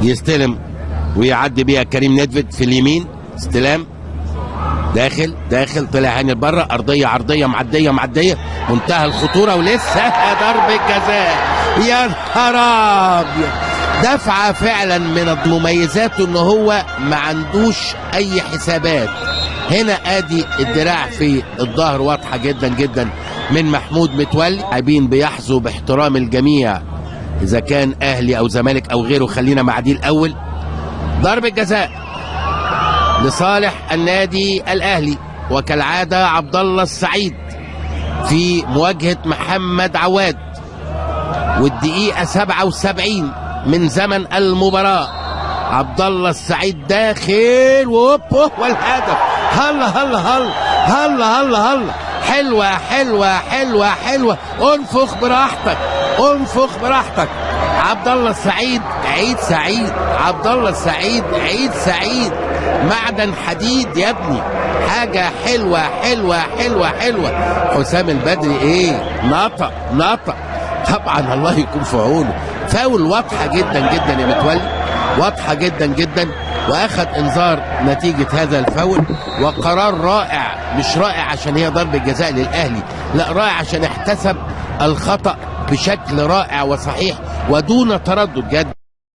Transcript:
يستلم ويعدي بيها كريم ندفد في اليمين. استلام داخل طلع هاني لبره. ارضيه عرضيه معديه منتهى الخطوره ولسه ضربه جزاء. يا نهار ابيض، دفعه فعلا من مميزاته ان هو ما عندوش اي حسابات. هنا ادي الدراع في الظهر واضحه جدا من محمود متولي. لاعبين بيحظوا باحترام الجميع اذا كان اهلي او زمالك او غيره. خلينا مع دي الاول. ضربه جزاء لصالح النادي الاهلي، وكالعاده عبد الله السعيد في مواجهه محمد عواد، والدقيقه 77 من زمن المباراه. عبد الله السعيد داخل والهدف. هلا حلوه. انفخ براحتك. عبد الله السعيد عيد سعيد. عبد الله السعيد عيد سعيد. معدن حديد يا ابني. حاجه حلوه. حسام البدري نطق طبعا. الله يكون في عونه. فاول واضحه جدا يا متولي، واضحه جدا واخذ انذار نتيجه هذا الفاول. وقرار رائع، مش رائع عشان هي ضربه جزاء للاهلي، لا رائع عشان احتسب الخطأ بشكل رائع وصحيح ودون تردد. جد